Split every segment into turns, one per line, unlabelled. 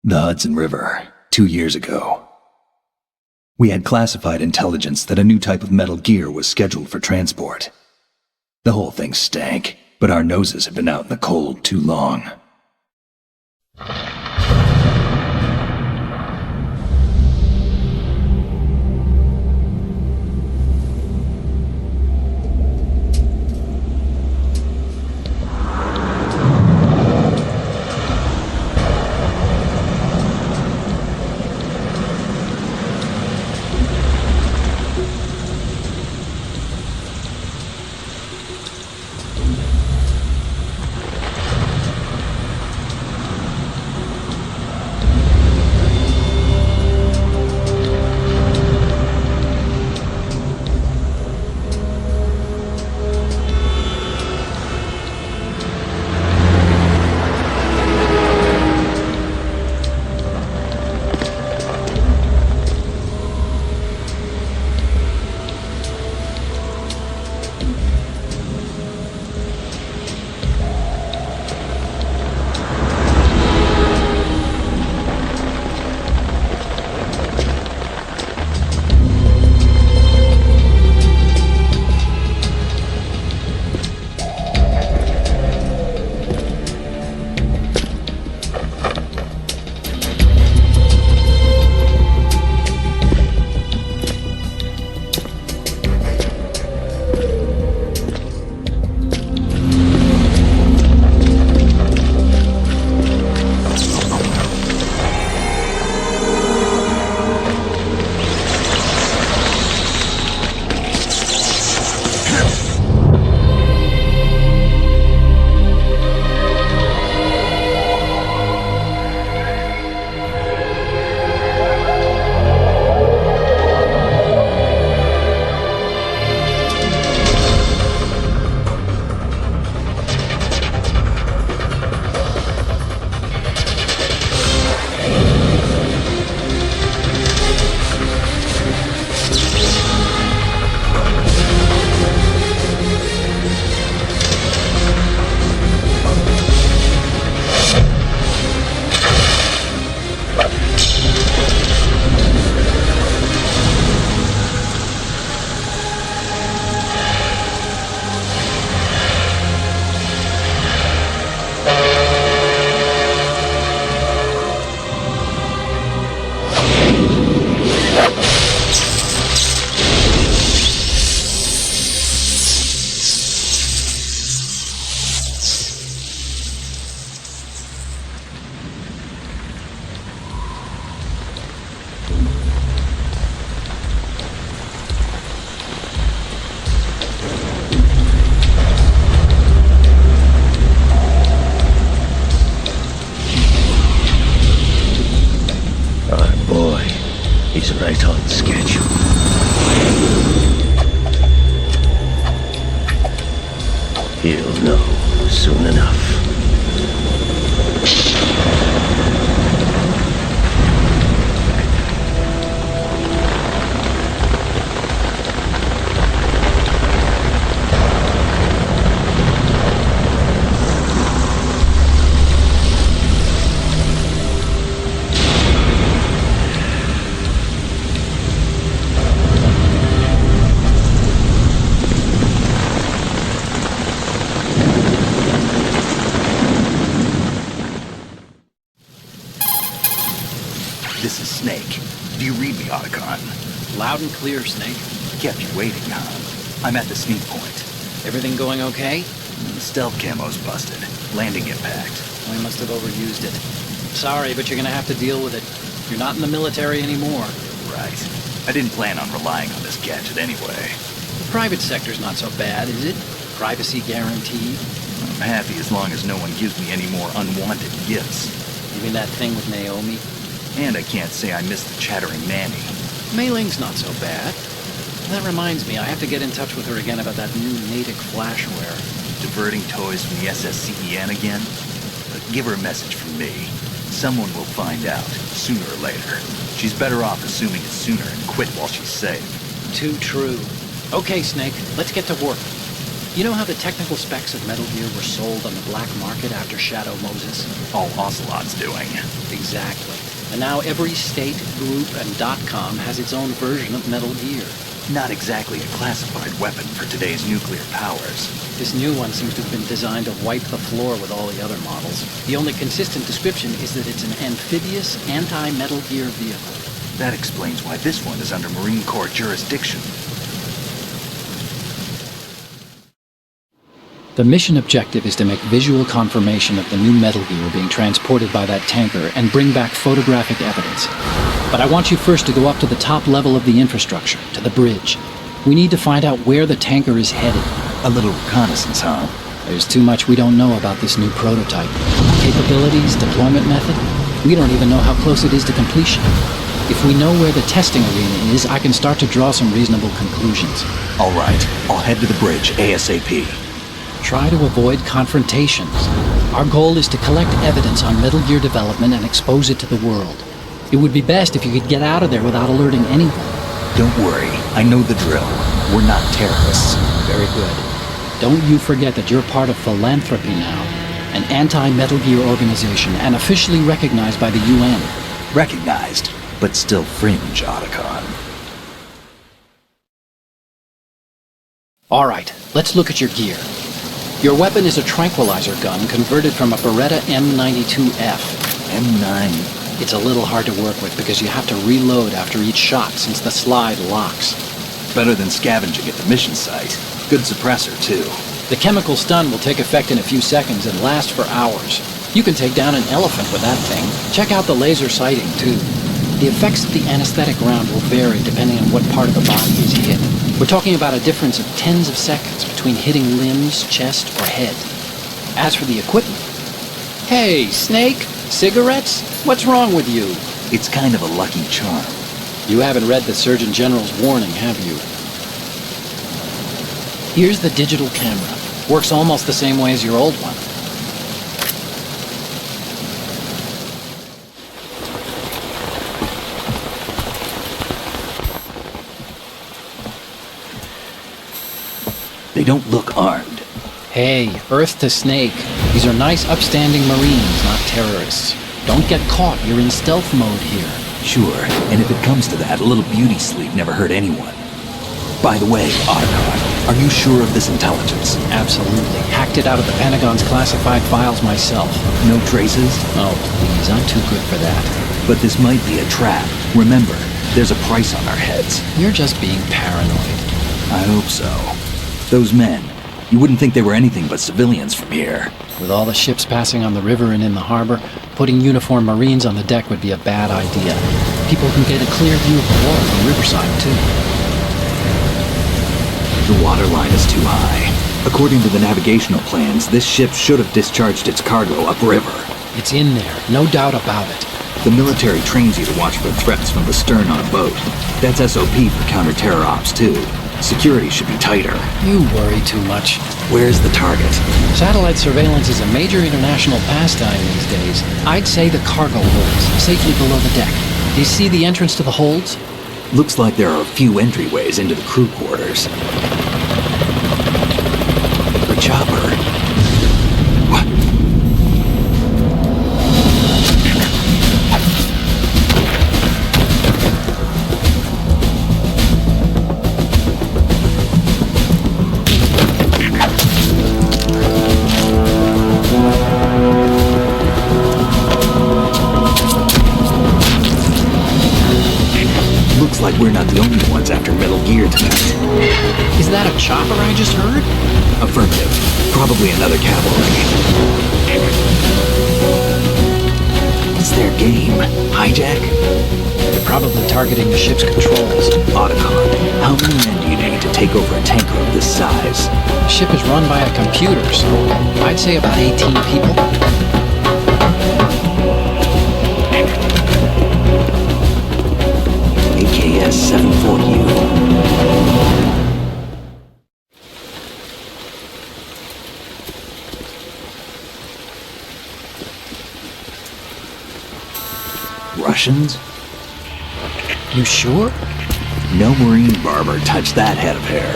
The Hudson River, 2 years ago. We had classified intelligence that a new type of metal gear was scheduled for transport. The whole thing stank, but our noses had been out in the cold too long.
He's right on schedule. He'll know soon enough.
This is Snake. Do you read me, Otacon?
Loud and clear, Snake.
Kept you waiting, huh? I'm at the sneak point.
Everything going okay?
Stealth camo's busted. Landing impact.
I must have overused it. Sorry, but you're gonna have to deal with it. You're not in the military anymore.
Right. I didn't plan on relying on this gadget anyway.
The private sector's not so bad, is it? Privacy guaranteed.
I'm happy as long as no one gives me any more unwanted gifts.
You mean that thing with Naomi?
And I can't say I miss the chattering nanny.
Mei Ling's not so bad. That reminds me, I have to get in touch with her again about that new Natick flashware.
Diverting toys from the SSCEN again? But give her a message from me. Someone will find out, sooner or later. She's better off assuming it sooner and quit while she's safe.
Too true. Okay, Snake, let's get to work. You know how the technical specs of Metal Gear were sold on the black market after Shadow Moses?
All Ocelot's doing.
Exactly. And now every state, group, and .com has its own version of Metal Gear.
Not exactly a classified weapon for today's nuclear powers.
This new one seems to have been designed to wipe the floor with all the other models. The only consistent description is that it's an amphibious, anti-Metal Gear vehicle.
That explains why this one is under Marine Corps jurisdiction.
The mission objective is to make visual confirmation of the new Metal Gear being transported by that tanker and bring back photographic evidence. But I want you first to go up to the top level of the infrastructure, to the bridge. We need to find out where the tanker is headed.
A little reconnaissance, huh?
There's too much we don't know about this new prototype. Capabilities, deployment method. We don't even know how close it is to completion. If we know where the testing arena is, I can start to draw some reasonable conclusions.
All right, I'll head to the bridge ASAP.
Try to avoid confrontations. Our goal is to collect evidence on Metal Gear development and expose it to the world. It would be best if you could get out of there without alerting anyone.
Don't worry, I know the drill. We're not terrorists.
Very good. Don't you forget that you're part of Philanthropy now, an anti-Metal Gear organization and officially recognized by the UN.
Recognized, but still fringe, Otacon.
All right, let's look at your gear. Your weapon is a tranquilizer gun converted from a Beretta M92F.
M9.
It's a little hard to work with because you have to reload after each shot since the slide locks.
Better than scavenging at the mission site. Good suppressor, too.
The chemical stun will take effect in a few seconds and last for hours. You can take down an elephant with that thing. Check out the laser sighting, too. The effects of the anesthetic round will vary depending on what part of the body is hit. We're talking about a difference of tens of seconds between hitting limbs, chest, or head. As for the equipment... Hey, Snake! Cigarettes? What's wrong with you?
It's kind of a lucky charm.
You haven't read the Surgeon General's warning, have you? Here's the digital camera. Works almost the same way as your old one.
They don't look armed.
Hey, Earth to Snake. These are nice, upstanding Marines, not terrorists. Don't get caught. You're in stealth mode here.
Sure, and if it comes to that, a little beauty sleep never hurt anyone. By the way, Otacon, are you sure of this intelligence?
Absolutely. Hacked it out of the Pentagon's classified files myself.
No traces?
Oh, please, I'm too good for that.
But this might be a trap. Remember, there's a price on our heads.
You're just being paranoid.
I hope so. Those men, you wouldn't think they were anything but civilians from here.
With all the ships passing on the river and in the harbor, putting uniformed Marines on the deck would be a bad idea. People can get a clear view of the water from Riverside, too.
The water line is too high. According to the navigational plans, this ship should have discharged its cargo upriver.
It's in there, no doubt about it.
The military trains you to watch for threats from the stern on a boat. That's SOP for counter-terror ops, too. Security should be tighter.
You worry too much.
Where's the target?
Satellite surveillance is a major international pastime these days. I'd say the cargo holds, safely below the deck. Do you see the entrance to the holds?
Looks like there are a few entryways into the crew quarters. The chopper. What? Looks like we're not the only ones after Metal Gear tonight.
Is that a chopper I just heard?
Affirmative. Probably another cavalry. What's their game? Hijack?
They're probably targeting the ship's controls.
Otacon, how many men do you need to take over a tanker of this size?
The ship is run by a computer, so I'd say about 18 people.
AKS 74U. Russians?
You sure?
No Marine barber touched that head of hair.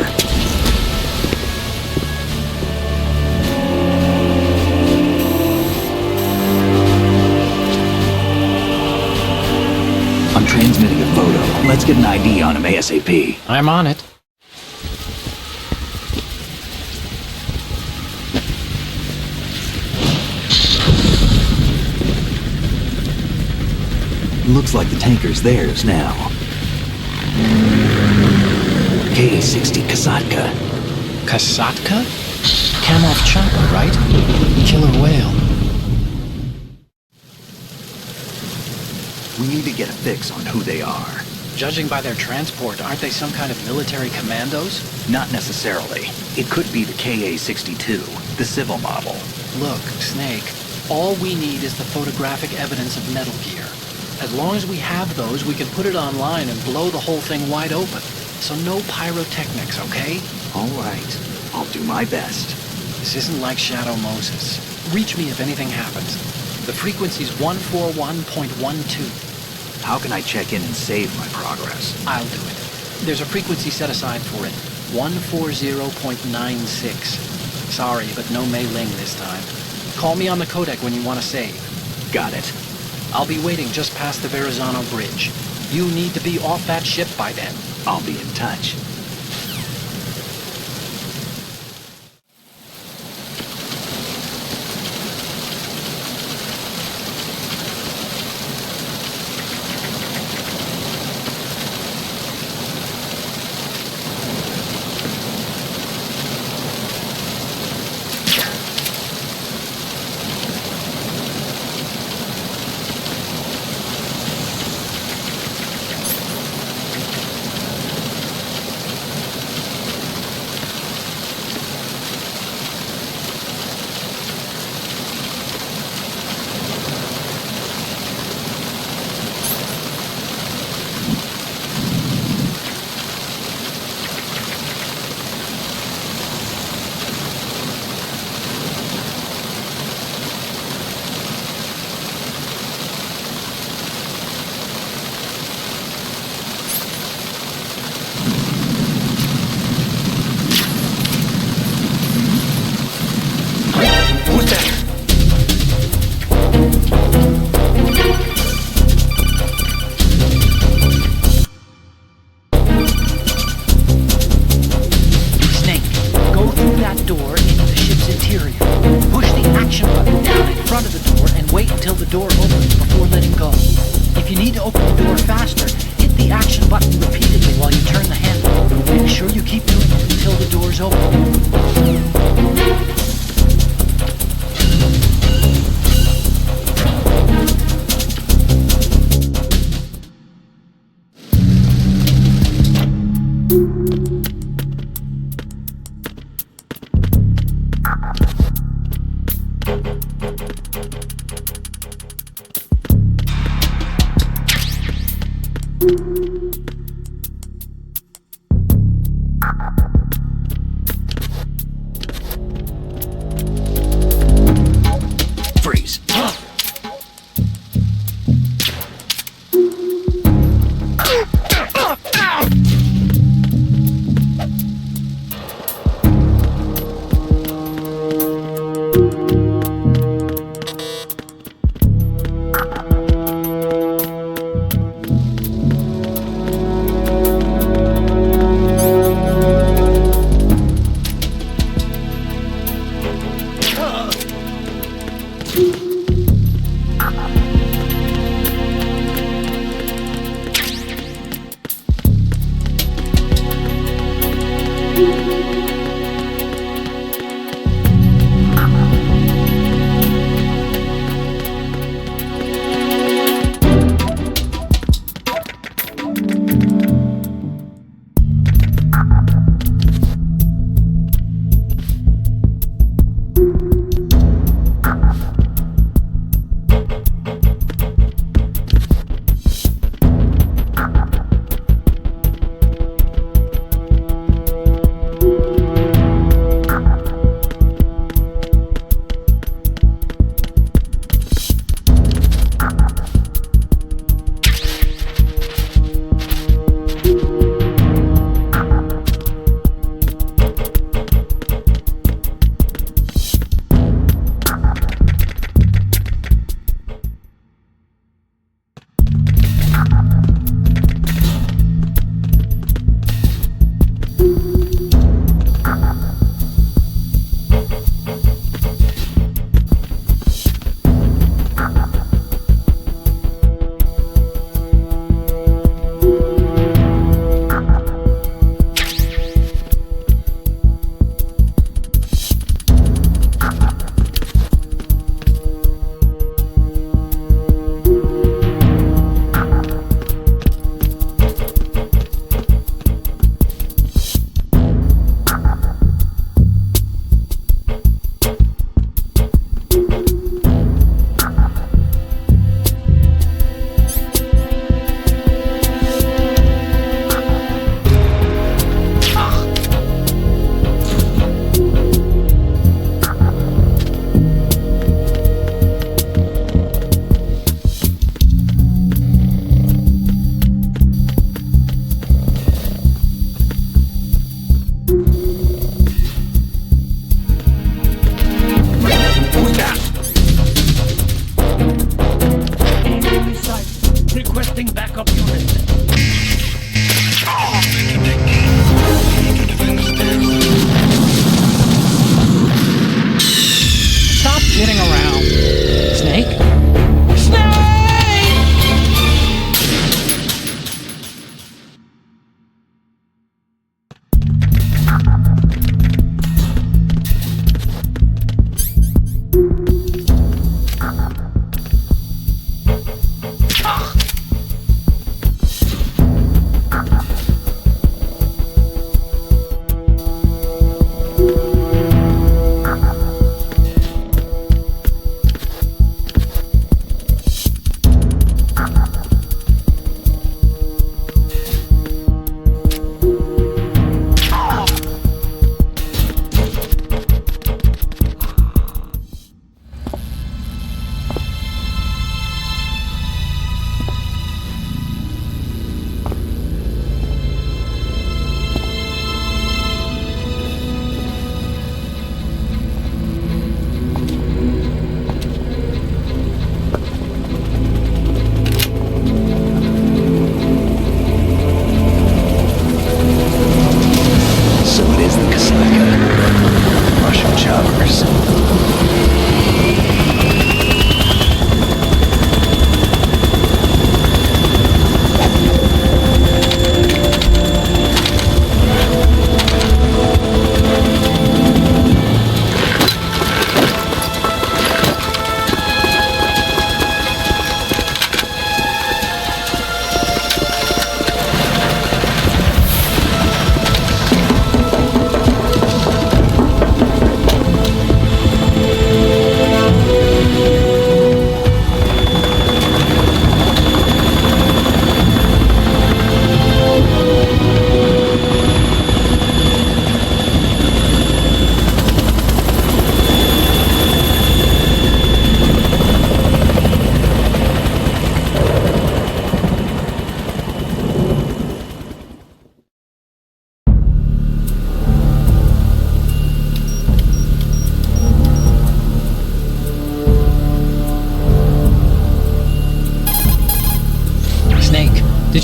transmitting a photo. Let's get an ID on him ASAP.
I'm on it.
Looks like the tanker's theirs now. KA-60 Kasatka.
Kasatka? Kamov chopper, right? Killer whale.
We need to get a fix on who they are.
Judging by their transport, aren't they some kind of military commandos?
Not necessarily. It could be the KA-62, the civil model.
Look, Snake, all we need is the photographic evidence of Metal Gear. As long as we have those, we can put it online and blow the whole thing wide open. So no pyrotechnics, okay?
All right. I'll do my best.
This isn't like Shadow Moses. Reach me if anything happens. The frequency's 141.12.
How can I check in and save my progress?
I'll do it. There's a frequency set aside for it. 140.96. Sorry, but no Mei Ling this time. Call me on the codec when you want to save.
Got it.
I'll be waiting just past the Verrazano Bridge. You need to be off that ship by then.
I'll be in touch. Freeze.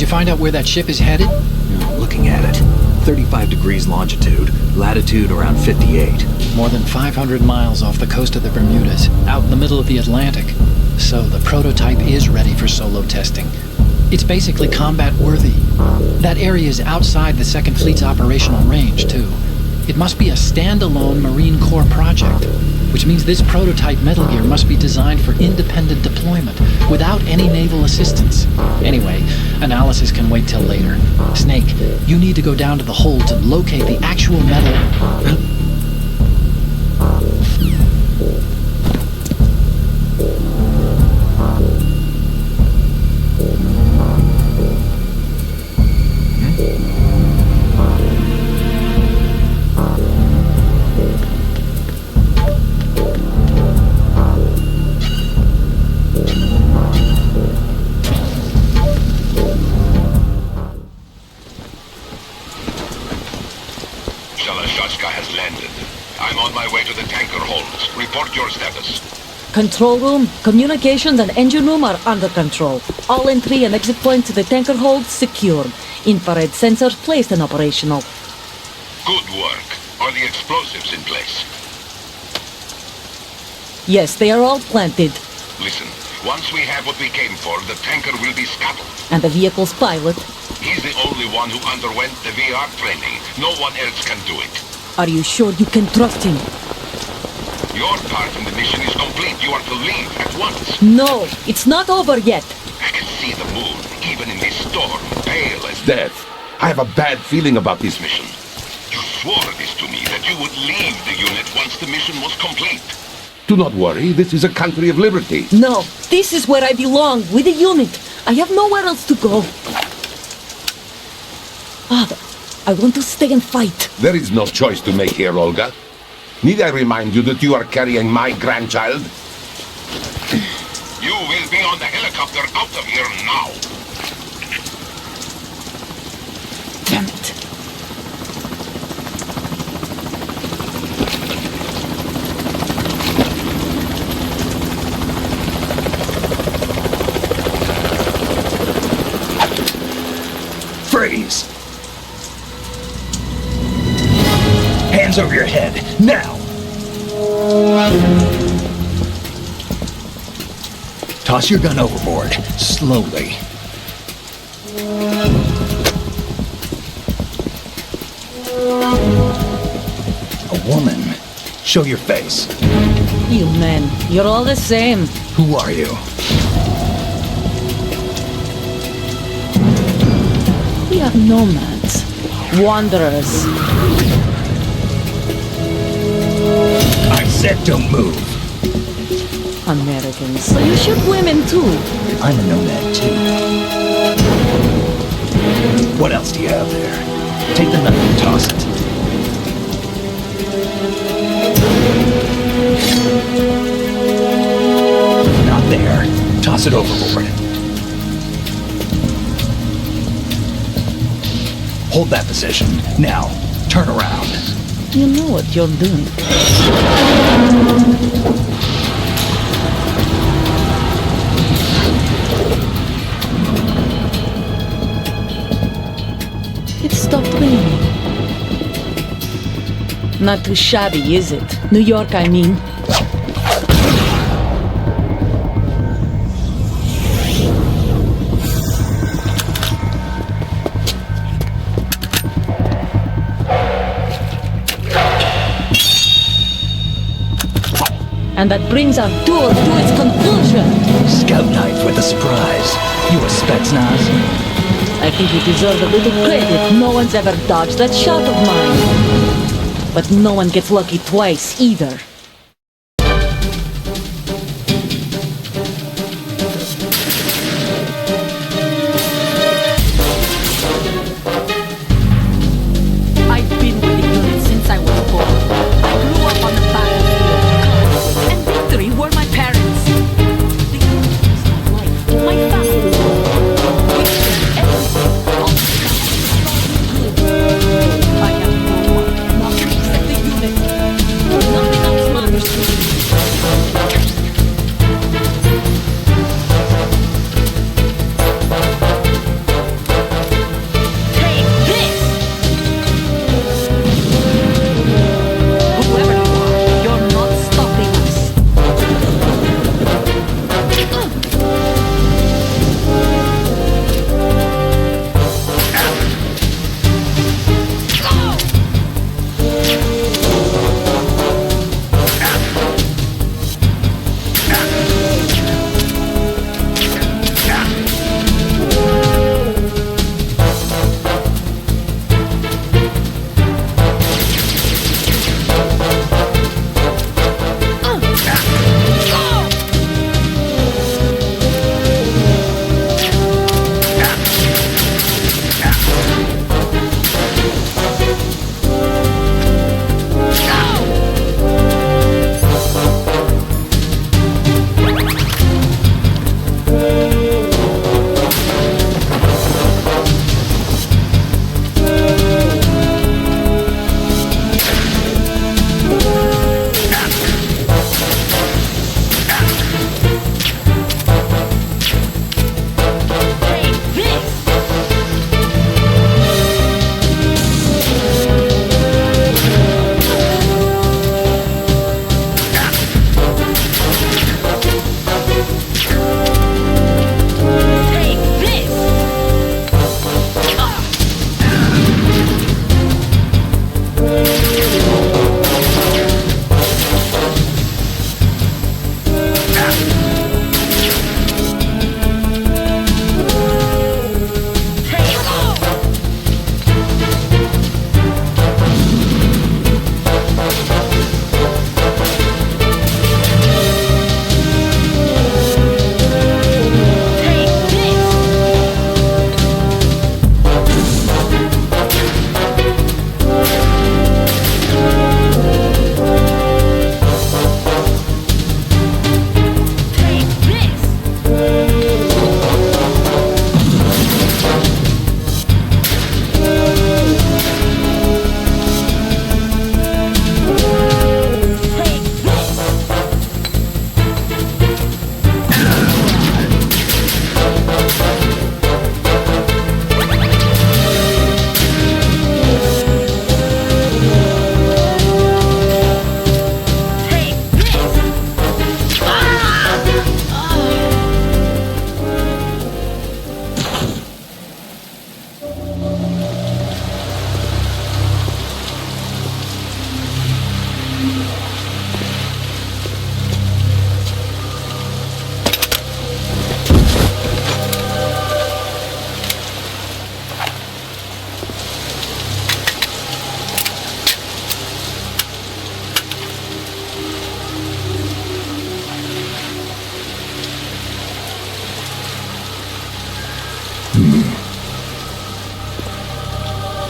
you find out where that ship is headed?
Looking at it. 35 degrees longitude, latitude around 58.
More than 500 miles off the coast of the Bermudas, out in the middle of the Atlantic. So the prototype is ready for solo testing. It's basically combat worthy. That area is outside the Second Fleet's operational range, too. It must be a standalone Marine Corps project, which means this prototype Metal Gear must be designed for independent deployment, without any naval assistance. Anyway, analysis can wait till later. Snake, you need to go down to the hold to locate the actual metal...
has landed. I'm on my way to the tanker holds. Report your status.
Control room, communications and engine room are under control. All entry and exit points to the tanker hold secured. Infrared sensors placed and operational.
Good work. Are the explosives in place?
Yes, they are all planted.
Listen, once we have what we came for, the tanker will be scuttled.
And the vehicle's pilot?
He's the only one who underwent the VR training. No one else can do it.
Are you sure you can trust him?
Your part in the mission is complete. You are to leave at once.
No, it's not over yet.
I can see the moon, even in this storm, pale as
Death. I have a bad feeling about this
mission. You swore this to me, that you would leave the unit once the mission was complete.
Do not worry, this is a country of liberty.
No, this is where I belong, with the unit. I have nowhere else to go. Father, I want to stay and fight.
There is no choice to make here, Olga. Need I remind you that you are carrying my grandchild?
You will be on the helicopter out of here now.
Damn it.
Freeze! Hands over your head, now! Toss your gun overboard, slowly. A woman. Show your face.
You men, you're all the same.
Who are you?
We are nomads, wanderers.
I said don't move.
Americans. So you shoot women too.
I'm a nomad too. What else do you have there? Take the knife and toss it. Not there. Toss it overboard. Hold that position. Now, turn around.
You know what you're doing. It stopped raining. Not too shabby, is it? New York, I mean. And that brings our tour to its conclusion.
Scout knife with a surprise. You a Spetsnaz?
I think you deserve a little credit. No one's ever dodged that shot of mine. But no one gets lucky twice, either. I've been with the unit since I was born. I grew up on the battlefield. And victory were my parents. The unit was my life, my family. We shared everything. All the good. I have no one, not except the unit. Nothing else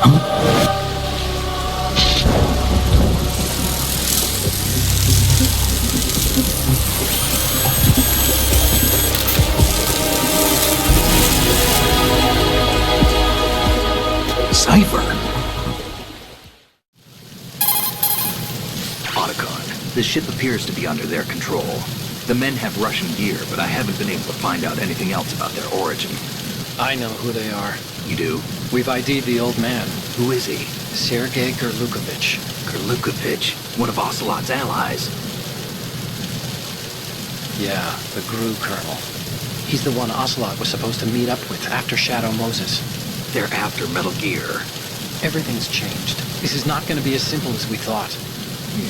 Cipher.
Otacon, the ship appears to be under their control. The men have Russian gear, but I haven't been able to find out anything else about their origin.
I know who they are.
You do?
We've ID'd the old man,
Who is he?
Sergei Gerlukovich.
Gerlukovich, one of Ocelot's allies.
Yeah, the GRU colonel. He's the one Ocelot was supposed to meet up with after Shadow Moses.
They're after Metal Gear.
Everything's changed. This is not going to be as simple as we thought.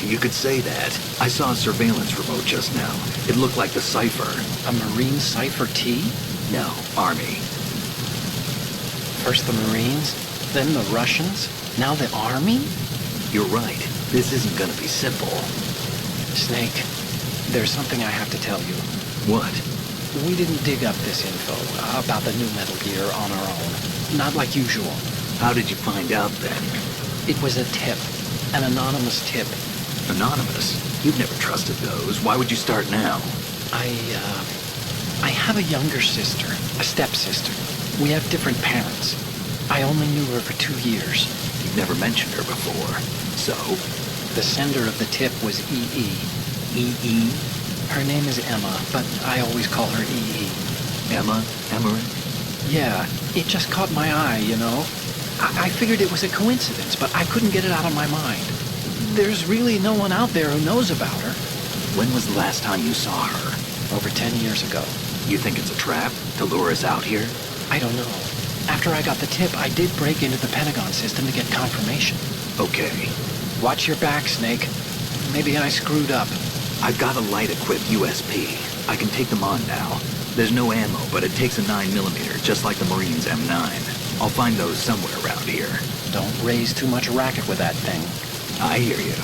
You could say that. I saw a surveillance remote just now. It looked like the Cipher.
A Marine Cipher T?
No, Army.
First the Marines, then the Russians, now the Army?
You're right. This isn't gonna be simple.
Snake, there's something I have to tell you.
What?
We didn't dig up this info about the new Metal Gear on our own. Not like usual.
How did you find out then?
It was a tip. An anonymous tip.
Anonymous? You've never trusted those. Why would you start now?
I have a younger sister, a stepsister. We have different parents. I only knew her for 2 years.
You've never mentioned her before. So?
The sender of the tip was EE.
E.E.?
Her name is Emma, but I always call her EE.
Emma? Emmerich?
Yeah, it just caught my eye, you know? I figured it was a coincidence, but I couldn't get it out of my mind. There's really no one out there who knows about her.
When was the last time you saw her?
Over 10 years ago.
You think it's a trap to lure us out here?
I don't know. After I got the tip, I did break into the Pentagon system to get confirmation.
Okay.
Watch your back, Snake. Maybe I screwed up.
I've got a light-equipped USP. I can take them on now. There's no ammo, but it takes a 9mm, just like the Marines' M9. I'll find those somewhere around here.
Don't raise too much racket with that thing.
I hear you.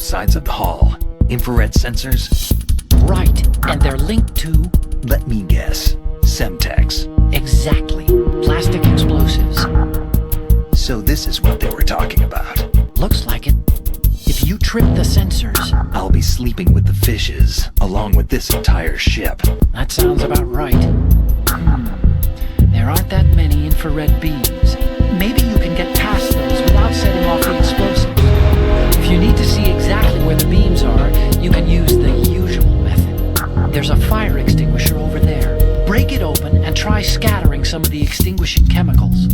sides of the hall. Infrared sensors?
Right, and they're linked to...
Let me guess. Semtex.
Exactly. Plastic explosives.
So this is what they were talking about.
Looks like it. If you trip the sensors...
I'll be sleeping with the fishes, along with this entire ship.
That sounds about right. There aren't that many infrared beams. Maybe you can get past those without setting off the explosives. If you need to see exactly where the beams are, you can use the usual method. There's a fire extinguisher over there. Break it open and try scattering some of the extinguishing chemicals.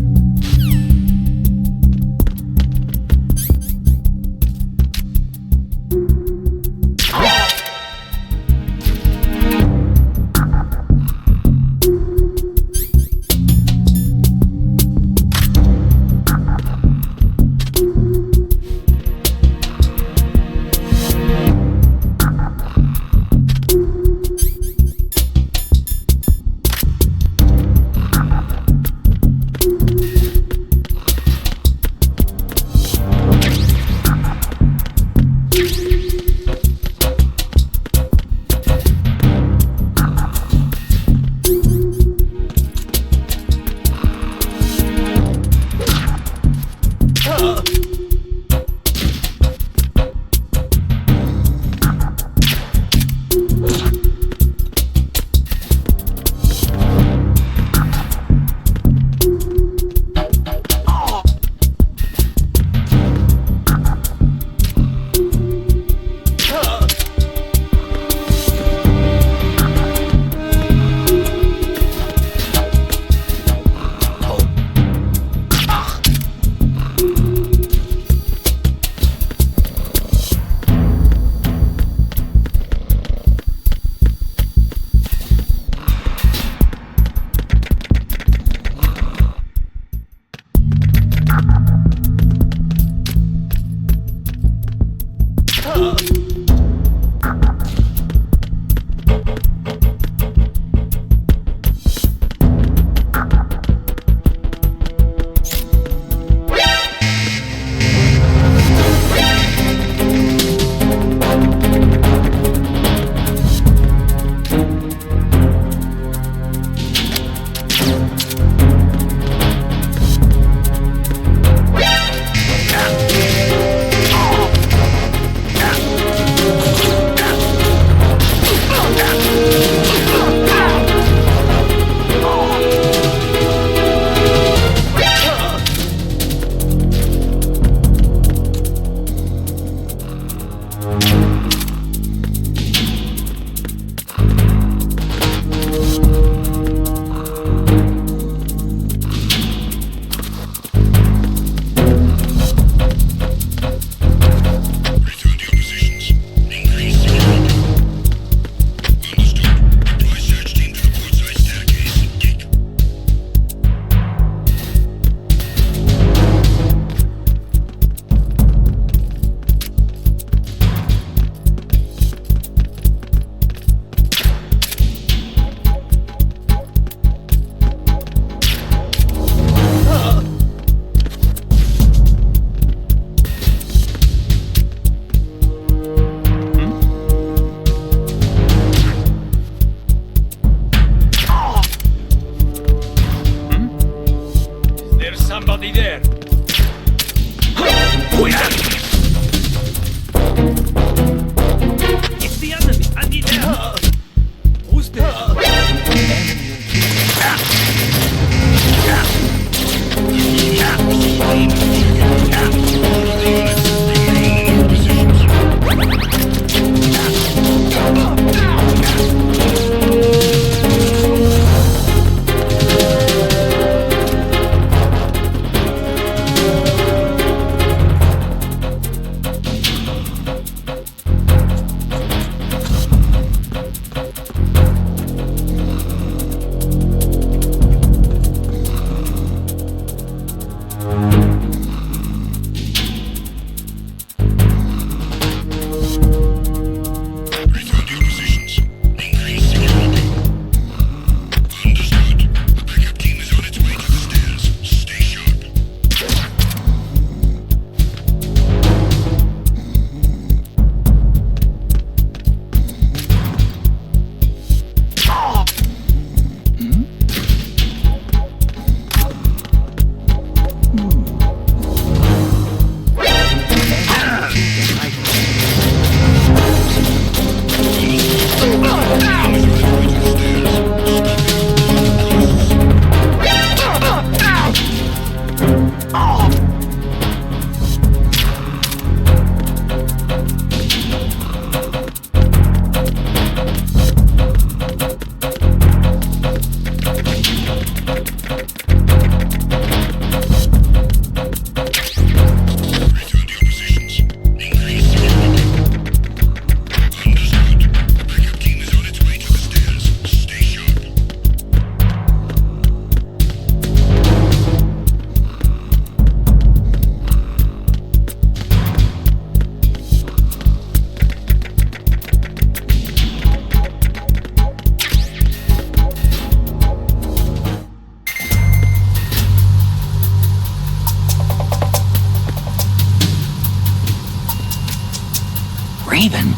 Raven.